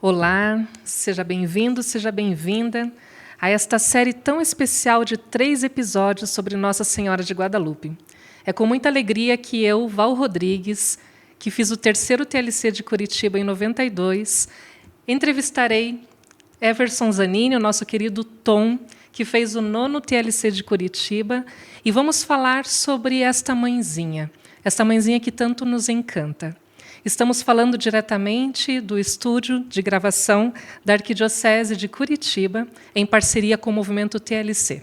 Olá, seja bem-vindo, seja bem-vinda a esta série tão especial de 3 episódios sobre Nossa Senhora de Guadalupe. É com muita alegria que eu, Val Rodrigues, que fiz o 3º TLC de Curitiba em 92, entrevistarei Everson Zanini, o nosso querido Tom, que fez o 9º TLC de Curitiba, e vamos falar sobre esta mãezinha que tanto nos encanta. Estamos falando diretamente do estúdio de gravação da Arquidiocese de Curitiba, em parceria com o movimento TLC.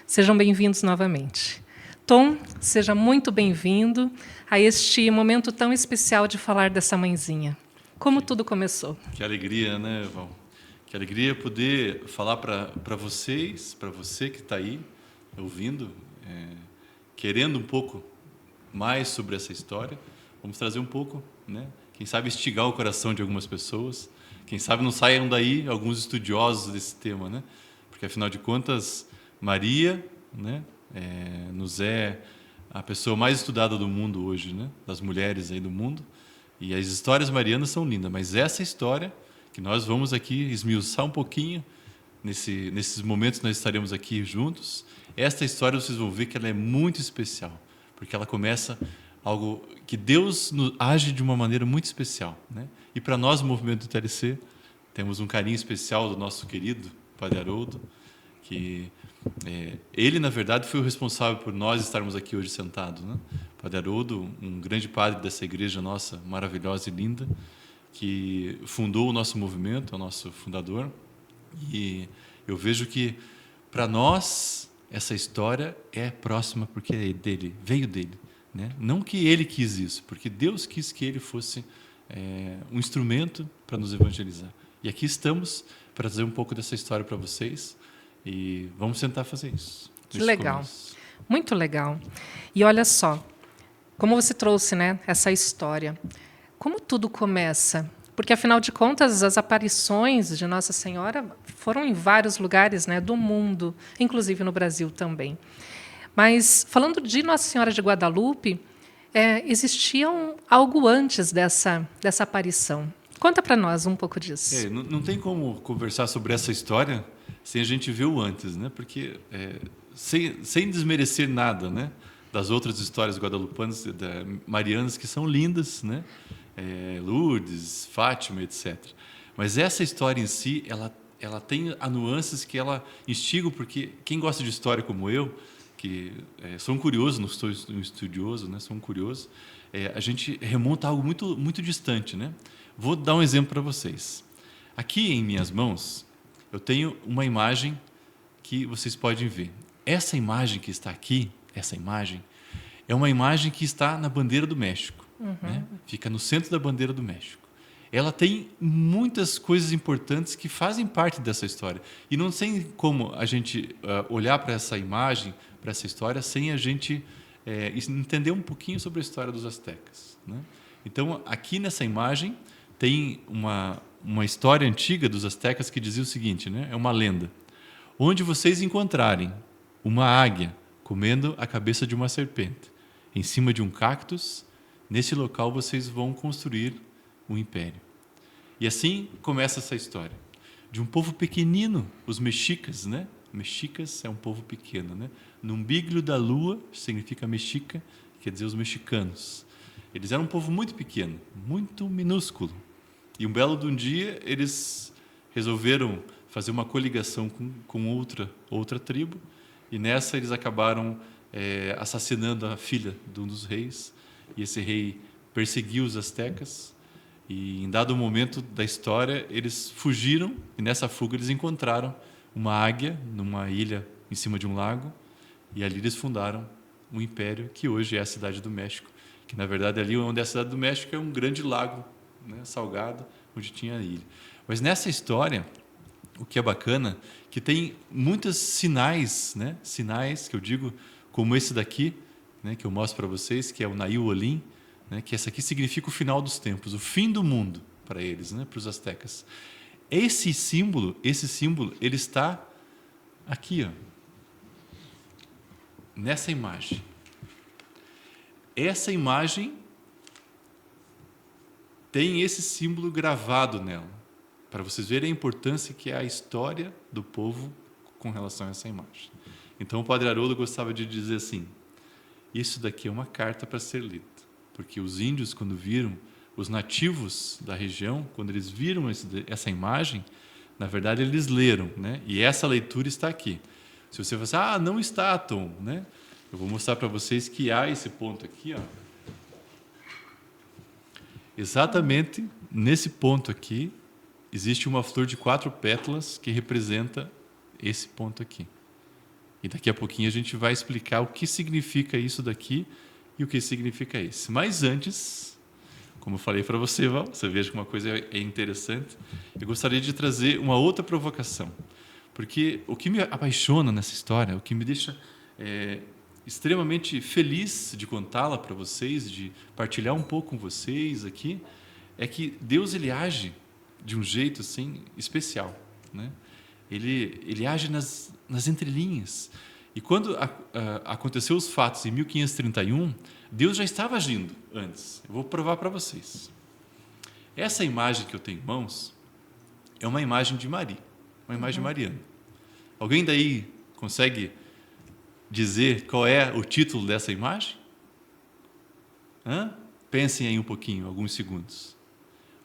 Sejam bem-vindos novamente. Tom, seja muito bem-vindo a este momento tão especial de falar dessa mãezinha. Como tudo começou? Que alegria, né, Val? Que alegria poder falar para vocês, para você que está aí ouvindo, querendo um pouco mais sobre essa história. Vamos trazer um pouco, né? Quem sabe instigar o coração de algumas pessoas. Quem sabe não saiam daí alguns estudiosos desse tema, né? Porque afinal de contas, Maria, né, nos é a pessoa mais estudada do mundo hoje, né? Das mulheres aí do mundo. E as histórias marianas são lindas, mas essa história que nós vamos aqui esmiuçar um pouquinho nesses momentos que nós estaremos aqui juntos. Esta história vocês vão ver que ela é muito especial, porque ela começa algo que Deus age de uma maneira muito especial, né? E para nós, o movimento do TLC, temos um carinho especial do nosso querido Padre Haroldo, que ele, na verdade, foi o responsável por nós estarmos aqui hoje sentados, né? Padre Haroldo, um grande padre dessa igreja nossa, maravilhosa e linda, que fundou o nosso movimento, é o nosso fundador. E eu vejo que, para nós, essa história é próxima porque é dele, veio dele. Né? Não que ele quis isso, porque Deus quis que ele fosse um instrumento para nos evangelizar. E aqui estamos para trazer um pouco dessa história para vocês e vamos tentar fazer isso. Que legal, muito legal. E olha só, como você trouxe, né, essa história, como tudo começa? Porque, afinal de contas, as aparições de Nossa Senhora foram em vários lugares, né, do mundo, inclusive no Brasil também. Mas, falando de Nossa Senhora de Guadalupe, existia algo antes dessa aparição. Conta para nós um pouco disso. Não tem como conversar sobre essa história sem a gente ver o antes, né? Porque, sem desmerecer nada, né, das outras histórias guadalupanas, marianas, que são lindas, né? Lourdes, Fátima, etc. Mas essa história em si, ela tem nuances que ela instiga, porque quem gosta de história como eu, que sou um curioso, não sou um estudioso, né? Sou um curioso, a gente remonta a algo muito, muito distante, né? Vou dar um exemplo para vocês. Aqui em minhas mãos, eu tenho uma imagem que vocês podem ver. Essa imagem que está aqui, essa imagem, é uma imagem que está na bandeira do México. Uhum. Né? Fica no centro da bandeira do México. Ela tem muitas coisas importantes que fazem parte dessa história. E não tem como a gente olhar para essa imagem, para essa história, sem a gente entender um pouquinho sobre a história dos astecas. Né? Então, aqui nessa imagem, tem uma história antiga dos astecas que dizia o seguinte, né? É uma lenda. Onde vocês encontrarem uma águia comendo a cabeça de uma serpente em cima de um cactus, nesse local vocês vão construir um império. E assim começa essa história. De um povo pequenino, os mexicas, né? Mexicas é um povo pequeno, né? No umbigo da lua, significa mexica, quer dizer os mexicanos. Eles eram um povo muito pequeno, muito minúsculo. E um belo de um dia, eles resolveram fazer uma coligação com outra tribo, e nessa eles acabaram assassinando a filha de um dos reis, e esse rei perseguiu os astecas, e em dado momento da história eles fugiram, e nessa fuga eles encontraram uma águia numa ilha em cima de um lago, e ali eles fundaram um império que hoje é a Cidade do México, que na verdade ali onde é a Cidade do México é um grande lago, né, salgado, onde tinha a ilha. Mas nessa história, o que é bacana, que tem muitos sinais, né, sinais que eu digo, como esse daqui, né, que eu mostro para vocês, que é o Nail Olim, né, que esse aqui significa o final dos tempos, o fim do mundo para eles, né, para os astecas. Esse símbolo, ele está aqui, ó, nessa imagem. Essa imagem tem esse símbolo gravado nela. para vocês verem a importância que é a história do povo com relação a essa imagem. Então o Padre Haroldo gostava de dizer assim: isso daqui é uma carta para ser lida, porque os índios, quando viram, os nativos da região, quando eles viram essa imagem, na verdade eles leram, né? E essa leitura está aqui. Se você falar assim, não está, Tom, né? Eu vou mostrar para vocês que há esse ponto aqui, ó. Exatamente nesse ponto aqui existe uma flor de 4 pétalas que representa esse ponto aqui. E daqui a pouquinho a gente vai explicar o que significa isso daqui e o que significa esse. Mas antes, como eu falei para você, Val, você veja que uma coisa é interessante, eu gostaria de trazer uma outra provocação. Porque o que me apaixona nessa história, o que me deixa extremamente feliz de contá-la para vocês, de partilhar um pouco com vocês aqui, é que Deus ele age de um jeito assim especial, né? Ele age nas entrelinhas. E quando aconteceu os fatos em 1531, Deus já estava agindo antes. Eu vou provar para vocês. Essa imagem que eu tenho em mãos é uma imagem de Maria, uma imagem mariana. Alguém daí consegue dizer qual é o título dessa imagem? Pensem aí um pouquinho, alguns segundos.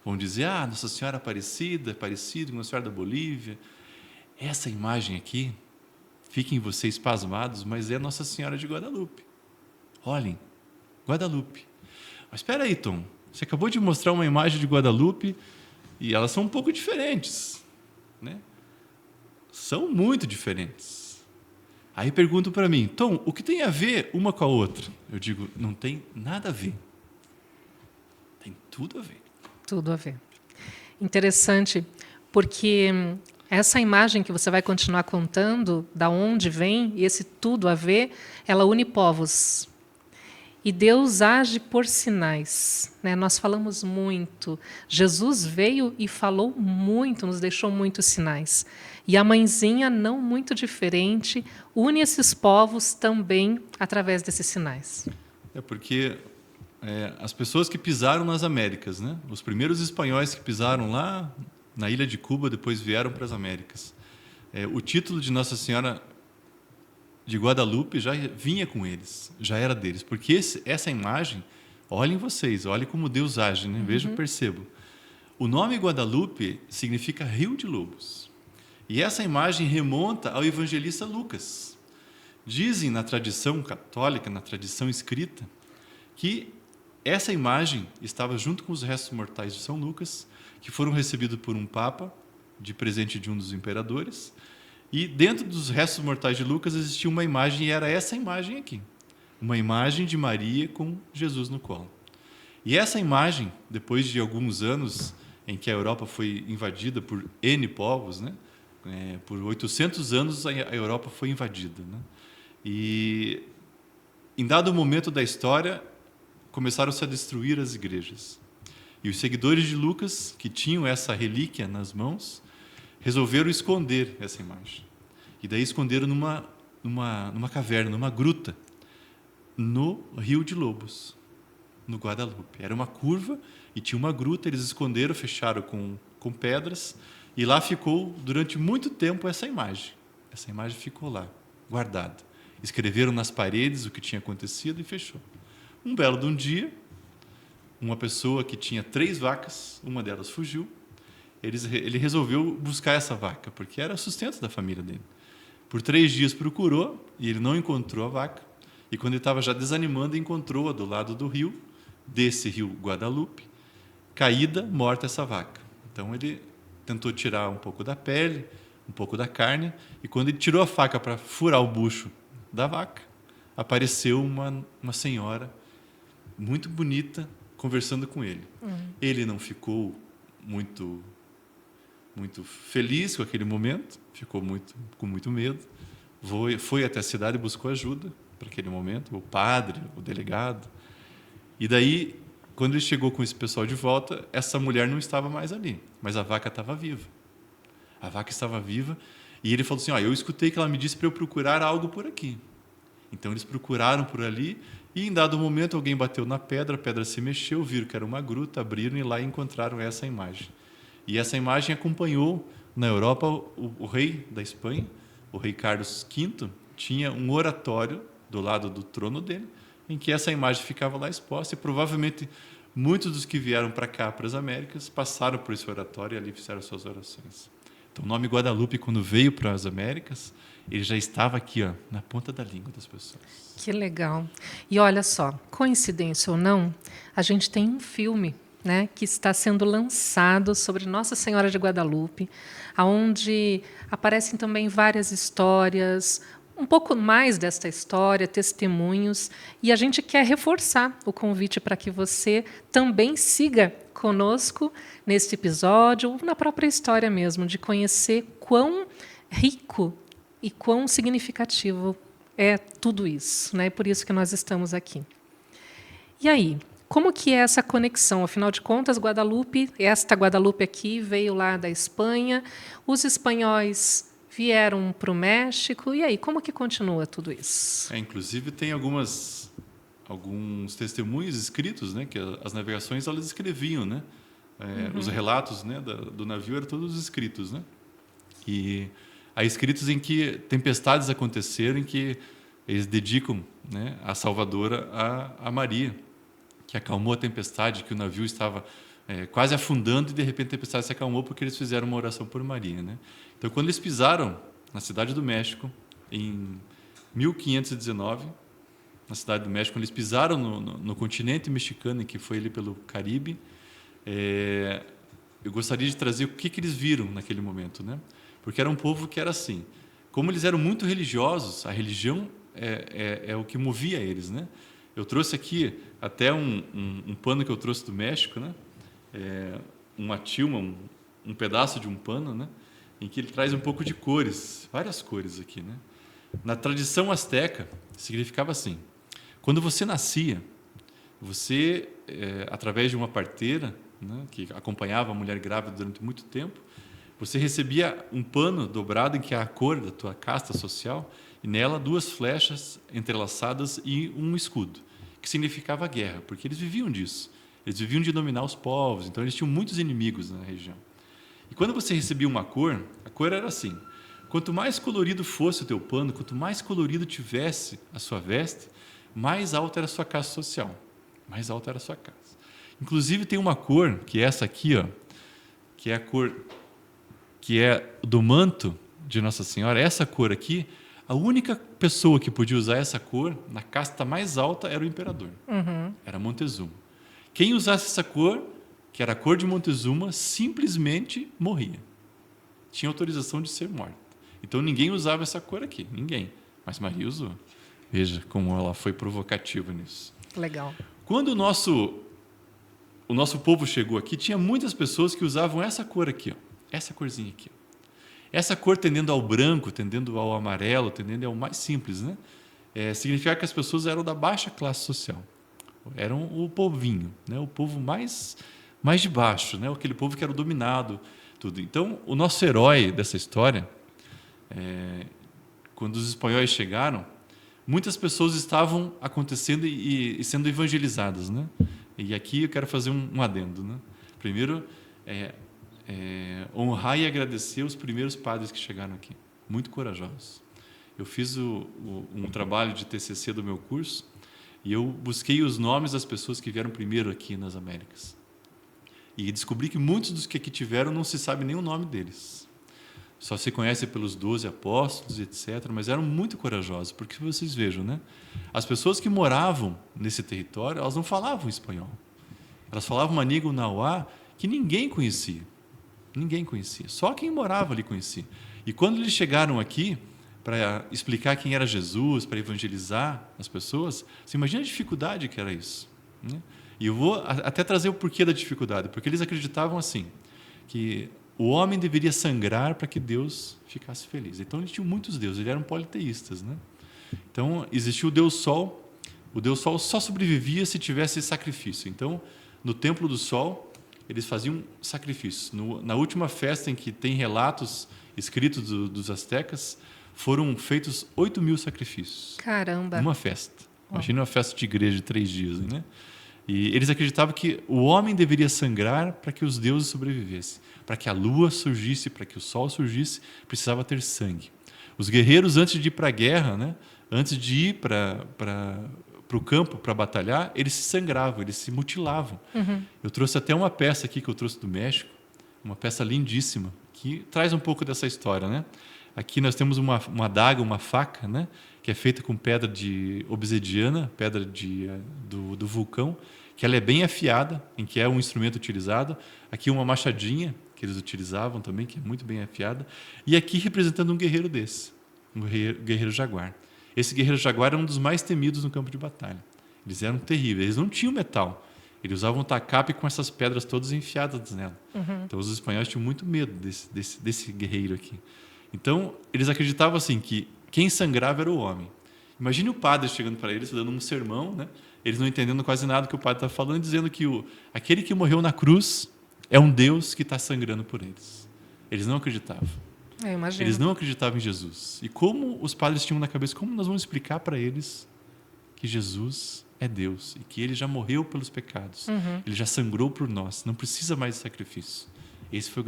Vão dizer, Nossa Senhora Aparecida, Aparecida, Nossa Senhora da Bolívia. Essa imagem aqui, fiquem vocês pasmados, mas é Nossa Senhora de Guadalupe. Olhem, Guadalupe. Mas espera aí, Tom, você acabou de mostrar uma imagem de Guadalupe e elas são um pouco diferentes, né? São muito diferentes. Aí perguntam para mim, Tom, o que tem a ver uma com a outra? Eu digo, não tem nada a ver. Tem tudo a ver. Tudo a ver. Interessante, porque essa imagem que você vai continuar contando, da onde vem, e esse tudo a ver, ela une povos. E Deus age por sinais, né? Nós falamos muito. Jesus veio e falou muito, nos deixou muitos sinais. E a mãezinha, não muito diferente, une esses povos também através desses sinais. É porque as pessoas que pisaram nas Américas, né? Os primeiros espanhóis que pisaram lá na ilha de Cuba, depois vieram para as Américas. O título de Nossa Senhora de Guadalupe já vinha com eles, já era deles. Porque essa imagem, olhem vocês, olhem como Deus age, né? Vejam, percebam. O nome Guadalupe significa Rio de Lobos. E essa imagem remonta ao evangelista Lucas. Dizem na tradição católica, na tradição escrita, que essa imagem estava junto com os restos mortais de São Lucas, que foram recebidos por um papa, de presente de um dos imperadores, e dentro dos restos mortais de Lucas existia uma imagem, e era essa imagem aqui, uma imagem de Maria com Jesus no colo. E essa imagem, depois de alguns anos em que a Europa foi invadida por N povos, né? Por 800 anos a Europa foi invadida, né? E em dado momento da história, começaram-se a destruir as igrejas. E os seguidores de Lucas, que tinham essa relíquia nas mãos, resolveram esconder essa imagem. E daí esconderam numa caverna, numa gruta, no Rio de Lobos, no Guadalupe. Era uma curva e tinha uma gruta, eles esconderam, fecharam com pedras, e lá ficou durante muito tempo essa imagem. Essa imagem ficou lá, guardada. Escreveram nas paredes o que tinha acontecido e fechou. Um belo de um dia, uma pessoa que tinha 3 vacas, uma delas fugiu, ele resolveu buscar essa vaca, porque era o sustento da família dele. Por 3 dias procurou e ele não encontrou a vaca. E quando ele estava já desanimando, encontrou-a do lado do rio, desse rio Guadalupe, caída, morta essa vaca. Então ele tentou tirar um pouco da pele, um pouco da carne, e quando ele tirou a faca para furar o bucho da vaca, apareceu uma senhora muito bonita conversando com ele. Ele não ficou muito feliz com aquele momento, ficou com muito medo, foi até a cidade e buscou ajuda para aquele momento, o padre, o delegado. E daí, quando ele chegou com esse pessoal de volta, essa mulher não estava mais ali, mas a vaca estava viva. A vaca estava viva e ele falou assim, eu escutei que ela me disse para eu procurar algo por aqui. Então eles procuraram por ali e em dado momento alguém bateu na pedra, a pedra se mexeu, viram que era uma gruta, abriram e lá encontraram essa imagem. E essa imagem acompanhou na Europa o rei da Espanha, o rei Carlos V, tinha um oratório do lado do trono dele, em que essa imagem ficava lá exposta, e provavelmente muitos dos que vieram para cá, para as Américas, passaram por esse oratório e ali fizeram suas orações. Então, o nome Guadalupe, quando veio para as Américas, ele já estava aqui, ó, na ponta da língua das pessoas. Que legal. E olha só, coincidência ou não, a gente tem um filme, né, que está sendo lançado sobre Nossa Senhora de Guadalupe, onde aparecem também várias histórias, um pouco mais desta história, testemunhos, e a gente quer reforçar o convite para que você também siga conosco neste episódio, ou na própria história mesmo, de conhecer quão rico e quão significativo é tudo isso, né? Por isso que nós estamos aqui. E aí, como que é essa conexão? Afinal de contas, Guadalupe, esta Guadalupe aqui veio lá da Espanha, os espanhóis vieram para o México, e aí, como que continua tudo isso? Inclusive, tem alguns testemunhos escritos, né, que as navegações elas escreviam, né? Os relatos, né, do navio eram todos escritos, né? E há escritos em que tempestades aconteceram, em que eles dedicam, né, a Salvadora a Maria, que acalmou a tempestade, que o navio estava quase afundando e de repente a tempestade se acalmou porque eles fizeram uma oração por Maria, né? Então, quando eles pisaram na cidade do México, em 1519, na cidade do México, quando eles pisaram no continente mexicano, que foi ali pelo Caribe, eu gostaria de trazer o que eles viram naquele momento, né? Porque era um povo que era assim, como eles eram muito religiosos, a religião é o que movia eles, né? Eu trouxe aqui até um pano que eu trouxe do México, né? Uma tilma, um pedaço de um pano, né? Em que ele traz um pouco de cores, várias cores aqui, né? Na tradição asteca, significava assim: quando você nascia, você, através de uma parteira, né, que acompanhava a mulher grávida durante muito tempo, você recebia um pano dobrado em que a cor da tua casta social, e nela 2 flechas entrelaçadas e um escudo, que significava guerra, porque eles viviam disso. Eles viviam de dominar os povos, então eles tinham muitos inimigos na região. E quando você recebia uma cor, a cor era assim: quanto mais colorido fosse o teu pano, quanto mais colorido tivesse a sua veste, mais alta era a sua classe social, mais alta era a sua casa. Inclusive tem uma cor, que é essa aqui, ó, que é a cor que é do manto de Nossa Senhora. Essa cor aqui, a única pessoa que podia usar essa cor, na casta mais alta, era o imperador. Era Montezuma. Quem usasse essa cor, que era a cor de Montezuma, simplesmente morria. Tinha autorização de ser morta. Então ninguém usava essa cor aqui, ninguém. Mas Maria usou. Veja como ela foi provocativa nisso. Legal. Quando o nosso povo chegou aqui, tinha muitas pessoas que usavam essa cor aqui, ó, essa corzinha aqui. Ó. Essa cor tendendo ao branco, tendendo ao amarelo, tendendo ao mais simples, né? Significa que as pessoas eram da baixa classe social. Eram o povinho, né? O povo mais de baixo, né? Aquele povo que era dominado, tudo. Então, o nosso herói dessa história, quando os espanhóis chegaram, muitas pessoas estavam acontecendo e sendo evangelizadas, né? E aqui eu quero fazer um adendo, né? Primeiro, honrar e agradecer os primeiros padres que chegaram aqui, muito corajosos. Eu fiz um trabalho de TCC do meu curso e eu busquei os nomes das pessoas que vieram primeiro aqui nas Américas. E descobri que muitos dos que aqui tiveram não se sabe nem o nome deles. Só se conhece pelos 12 apóstolos, etc. Mas eram muito corajosos, porque vocês vejam, né? As pessoas que moravam nesse território, elas não falavam espanhol. Elas falavam uma língua nauá que ninguém conhecia. Ninguém conhecia. Só quem morava ali conhecia. E quando eles chegaram aqui para explicar quem era Jesus, para evangelizar as pessoas, você imagina a dificuldade que era isso, né? E eu vou até trazer o porquê da dificuldade, porque eles acreditavam assim, que o homem deveria sangrar para que Deus ficasse feliz. Então eles tinham muitos deuses, eles eram politeístas, né? Então existia o Deus Sol. O Deus Sol só sobrevivia se tivesse sacrifício. Então no Templo do Sol eles faziam sacrifícios. Na última festa em que tem relatos escritos dos astecas, foram feitos 8.000 sacrifícios. Caramba! Uma festa. Imagina uma festa de igreja de 3 dias, né? E eles acreditavam que o homem deveria sangrar para que os deuses sobrevivessem. Para que a lua surgisse, para que o sol surgisse, precisava ter sangue. Os guerreiros, antes de ir para a guerra, né, antes de ir para o campo para batalhar, eles se sangravam, eles se mutilavam. Eu trouxe até uma peça aqui que eu trouxe do México, uma peça lindíssima, que traz um pouco dessa história, né? Aqui nós temos uma adaga, uma faca, né, que é feita com pedra de obsidiana, pedra do vulcão, que ela é bem afiada, em que é um instrumento utilizado. Aqui uma machadinha, que eles utilizavam também, que é muito bem afiada. E aqui representando um guerreiro desse, um guerreiro jaguar. Esse guerreiro jaguar era um dos mais temidos no campo de batalha. Eles eram terríveis, eles não tinham metal. Eles usavam um tacape com essas pedras todas enfiadas nela. Então os espanhóis tinham muito medo desse guerreiro aqui. Então eles acreditavam assim que quem sangrava era o homem. Imagine o padre chegando para eles, dando um sermão, né? Eles não entendendo quase nada que o padre está falando, dizendo que aquele que morreu na cruz é um Deus que está sangrando por eles. Eles não acreditavam. Eu imagino. Eles não acreditavam em Jesus. E como os padres tinham na cabeça, como nós vamos explicar para eles que Jesus é Deus e que ele já morreu pelos pecados, ele já sangrou por nós, não precisa mais de sacrifício. Esse foi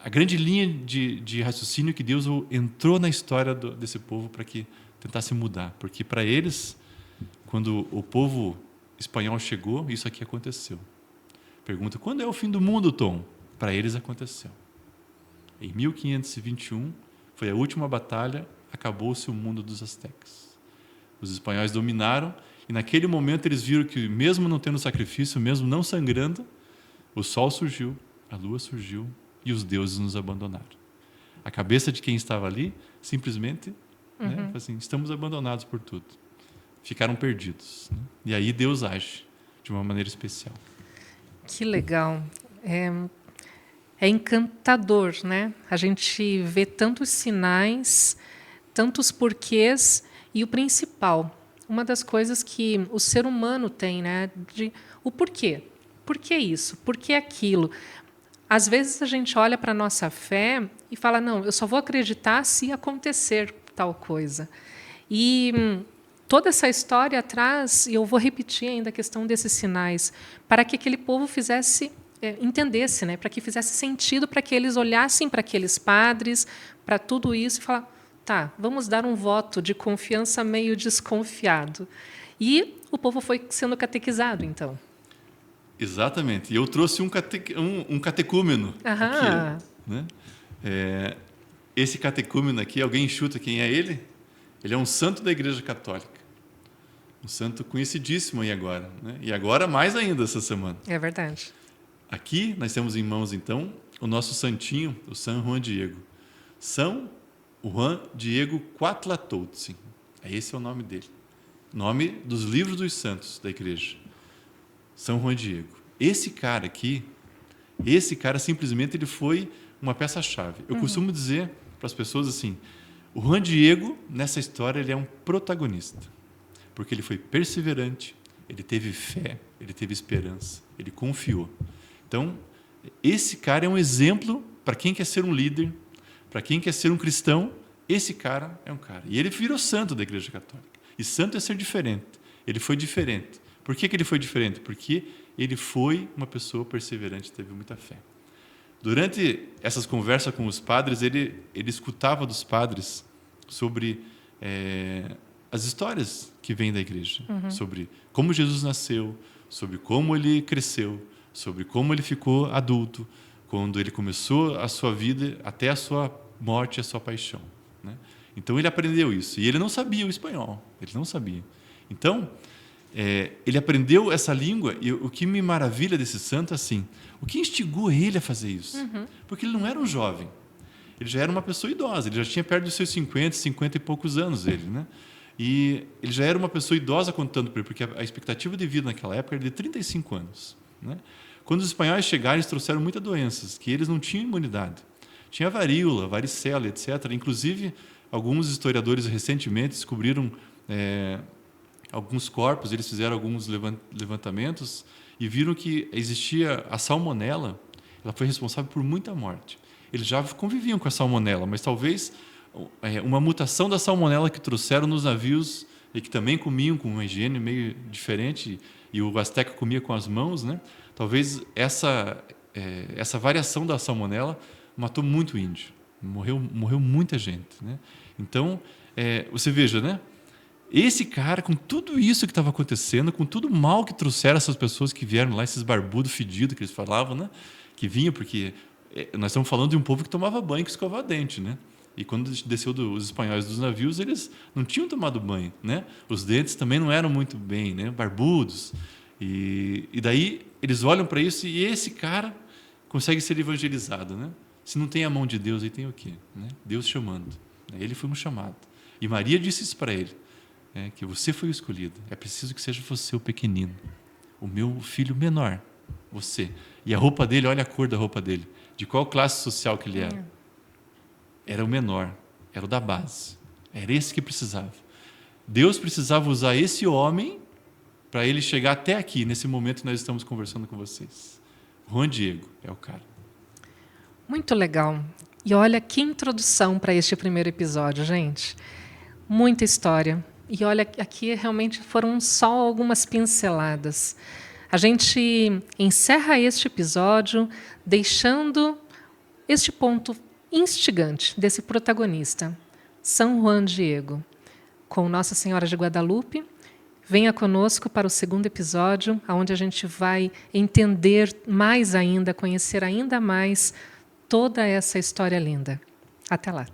a grande linha de raciocínio que Deus entrou na história desse povo para que tentasse mudar. Porque para eles, quando o povo espanhol chegou, isso aqui aconteceu. Pergunta, quando é o fim do mundo, Tom? Para eles aconteceu. Em 1521, foi a última batalha, acabou-se o mundo dos astecas. Os espanhóis dominaram e naquele momento eles viram que mesmo não tendo sacrifício, mesmo não sangrando, o sol surgiu, a lua surgiu e os deuses nos abandonaram. A cabeça de quem estava ali, simplesmente, né, assim, estamos abandonados por tudo. Ficaram perdidos. Né? E aí Deus age de uma maneira especial. Que legal. É encantador, né? A gente vê tantos sinais, tantos porquês e o principal, uma das coisas que o ser humano tem, né? O porquê. Por que isso? Por que aquilo? Às vezes a gente olha para a nossa fé e fala, não, eu só vou acreditar se acontecer tal coisa. E toda essa história traz, e eu vou repetir ainda a questão desses sinais, para que aquele povo entendesse, né? Para que fizesse sentido, para que eles olhassem para aqueles padres, para tudo isso e falassem, tá, vamos dar um voto de confiança meio desconfiado. E o povo foi sendo catequizado, então. Exatamente. E eu trouxe um catecúmeno aqui. Né? Esse catecúmeno aqui, alguém chuta quem é ele? Ele é um santo da Igreja Católica. Um santo conhecidíssimo aí agora. Né? E agora mais ainda essa semana. É verdade. Aqui nós temos em mãos, então, o nosso santinho, o San Juan Diego. São Juan Diego Cuatlatoltzi. Esse é o nome dele. Nome dos livros dos santos da igreja. São Juan Diego. Esse cara aqui, simplesmente ele foi uma peça-chave. Eu costumo dizer para as pessoas assim, o Juan Diego, nessa história, ele é um protagonista. Porque ele foi perseverante, ele teve fé, ele teve esperança, ele confiou. Então, esse cara é um exemplo para quem quer ser um líder, para quem quer ser um cristão, esse cara é um cara. E ele virou santo da Igreja Católica. E santo é ser diferente. Ele foi diferente. Por que ele foi diferente? Porque ele foi uma pessoa perseverante, teve muita fé. Durante essas conversas com os padres, ele escutava dos padres sobre as histórias que vêm da igreja, sobre como Jesus nasceu, sobre como ele cresceu, sobre como ele ficou adulto, quando ele começou a sua vida até a sua morte, a sua paixão. Né? Então ele aprendeu isso. E ele não sabia o espanhol, ele não sabia. Então, ele aprendeu essa língua, e o que me maravilha desse santo é assim, o que instigou ele a fazer isso? Porque ele não era um jovem, ele já era uma pessoa idosa, ele já tinha perto dos seus 50 e poucos anos, ele, né? E ele já era uma pessoa idosa contando para ele, porque a expectativa de vida naquela época era de 35 anos. Né? Quando os espanhóis chegaram, eles trouxeram muitas doenças, que eles não tinham imunidade. Tinha varíola, varicela, etc. Inclusive, alguns historiadores recentemente descobriram alguns corpos, eles fizeram alguns levantamentos e viram que existia a salmonela, ela foi responsável por muita morte. Eles já conviviam com a salmonela, mas talvez uma mutação da salmonela que trouxeram nos navios e que também comiam com uma higiene meio diferente, e o asteca comia com as mãos, né? Talvez essa variação da salmonela matou muito índio. Morreu muita gente, né? Então, você veja, né? Esse cara, com tudo isso que estava acontecendo, com tudo mal que trouxeram essas pessoas que vieram lá, esses barbudos fedidos que eles falavam, né? Que vinham porque nós estamos falando de um povo que tomava banho com escovar dente, né? E quando desceu os espanhóis dos navios, eles não tinham tomado banho, né? Os dentes também não eram muito bem, né? Barbudos. E daí eles olham para isso e esse cara consegue ser evangelizado, né? Se não tem a mão de Deus, aí tem o quê? Né? Deus chamando. Ele foi um chamado. E Maria disse isso para ele, que você foi o escolhido. É preciso que seja você o pequenino, o meu filho menor, você. E a roupa dele, olha a cor da roupa dele. De qual classe social que ele era? Era o menor, era o da base. Era esse que precisava. Deus precisava usar esse homem para ele chegar até aqui, nesse momento que nós estamos conversando com vocês. Juan Diego é o cara. Muito legal. E olha que introdução para este primeiro episódio, gente. Muita história. E olha, aqui realmente foram só algumas pinceladas. A gente encerra este episódio deixando este ponto instigante desse protagonista, São Juan Diego, com Nossa Senhora de Guadalupe. Venha conosco para o segundo episódio, onde a gente vai entender mais ainda, conhecer ainda mais toda essa história linda. Até lá.